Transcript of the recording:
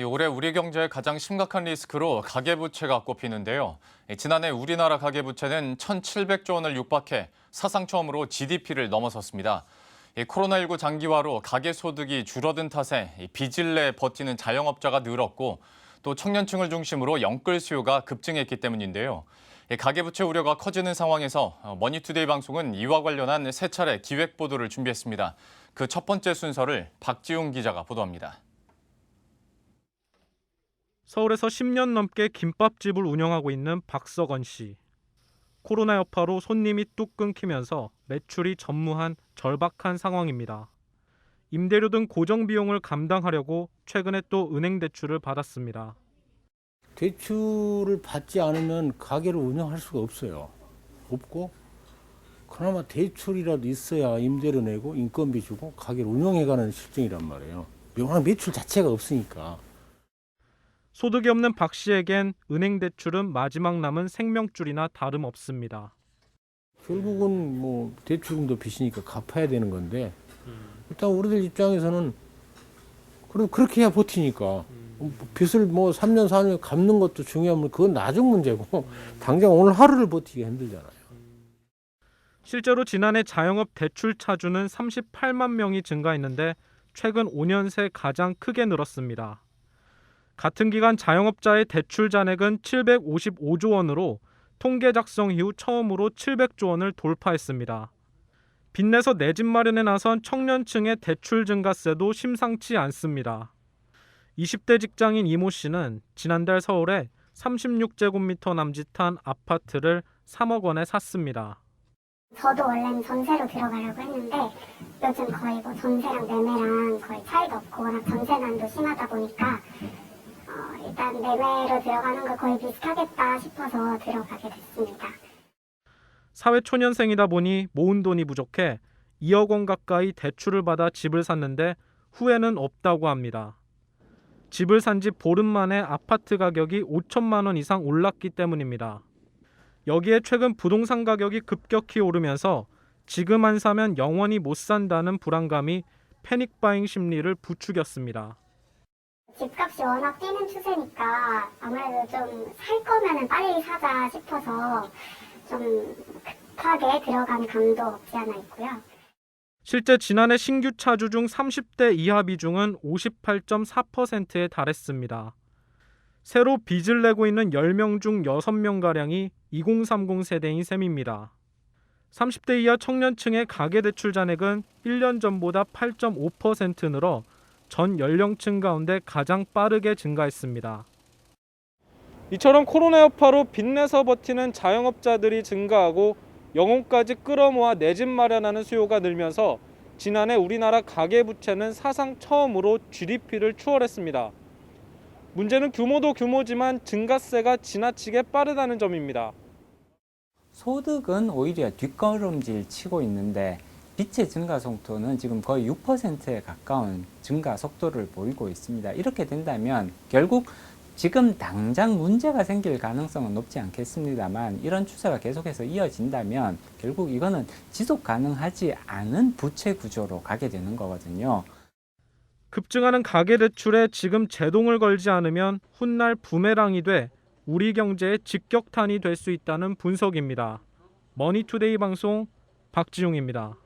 올해 우리 경제의 가장 심각한 리스크로 가계부채가 꼽히는데요. 지난해 우리나라 가계부채는 1,700조 원을 육박해 사상 처음으로 GDP를 넘어섰습니다. 코로나19 장기화로 가계소득이 줄어든 탓에 빚을 내 버티는 자영업자가 늘었고 또 청년층을 중심으로 영끌 수요가 급증했기 때문인데요. 가계부채 우려가 커지는 상황에서 머니투데이 방송은 이와 관련한 세 차례 기획 보도를 준비했습니다. 그 첫 번째 순서를 박지웅 기자가 보도합니다. 서울에서 10년 넘게 김밥집을 운영하고 있는 박석원 씨. 코로나 여파로 손님이 뚝 끊기면서 매출이 전무한 절박한 상황입니다. 임대료 등 고정 비용을 감당하려고 최근에 또 은행 대출을 받았습니다. 대출을 받지 않으면 가게를 운영할 수가 없어요. 없고 그나마 대출이라도 있어야 임대료 내고 인건비 주고 가게를 운영해가는 실정이란 말이에요. 워낙 매출 자체가 없으니까. 소득이 없는 박 씨에겐 은행 대출은 마지막 남은 생명줄이나 다름없습니다. 결국은 뭐 대출금도 빚이니까 갚아야 되는 건데 일단 우리들 입장에서는 그래도 그렇게 해야 버티니까 빚을 뭐 3년 4년 갚는 것도 중요하면 그건 나중 문제고 당장 오늘 하루를 버티기 힘들잖아요. 실제로 지난해 자영업 대출 차주는 38만 명이 증가했는데 최근 5년 새 가장 크게 늘었습니다. 같은 기간 자영업자의 대출 잔액은 755조 원으로 통계 작성 이후 처음으로 700조 원을 돌파했습니다. 빚내서 내 집 마련에 나선 청년층의 대출 증가세도 심상치 않습니다. 20대 직장인 이모 씨는 지난달 서울에 36제곱미터 남짓한 아파트를 3억 원에 샀습니다. 저도 원래는 전세로 들어가려고 했는데 요즘 거의 뭐 전세랑 매매랑 거의 차이도 없고 워낙 전세난도 심하다 보니까 일단 매매로 들어가는 거 거의 비슷하겠다 싶어서 들어가게 됐습니다. 사회초년생이다 보니 모은 돈이 부족해 2억 원 가까이 대출을 받아 집을 샀는데 후회는 없다고 합니다. 집을 산 지 보름 만에 아파트 가격이 5천만 원 이상 올랐기 때문입니다. 여기에 최근 부동산 가격이 급격히 오르면서 지금 안 사면 영원히 못 산다는 불안감이 패닉바잉 심리를 부추겼습니다. 집값이 워낙 뛰는 추세니까 아무래도 좀 살 거면은 빨리 사자 싶어서 좀 급하게 들어간 감도 없지 않아 있고요. 실제 지난해 신규 차주 중 30대 이하 비중은 58.4%에 달했습니다. 새로 빚을 내고 있는 10명 중 6명가량이 2030 세대인 셈입니다. 30대 이하 청년층의 가계대출 잔액은 1년 전보다 8.5% 늘어 전 연령층 가운데 가장 빠르게 증가했습니다. 이처럼 코로나 여파로 빚내서 버티는 자영업자들이 증가하고 영혼까지 끌어모아 내 집 마련하는 수요가 늘면서 지난해 우리나라 가계부채는 사상 처음으로 GDP를 추월했습니다. 문제는 규모도 규모지만 증가세가 지나치게 빠르다는 점입니다. 소득은 오히려 뒷걸음질 치고 있는데 빚의 증가 속도는 지금 거의 6%에 가까운 증가 속도를 보이고 있습니다. 이렇게 된다면 결국 지금 당장 문제가 생길 가능성은 높지 않겠습니다만 이런 추세가 계속해서 이어진다면 결국 이거는 지속 가능하지 않은 부채 구조로 가게 되는 거거든요. 급증하는 가계대출에 지금 제동을 걸지 않으면 훗날 부메랑이 돼 우리 경제의 직격탄이 될 수 있다는 분석입니다. 머니투데이 방송 박지웅입니다.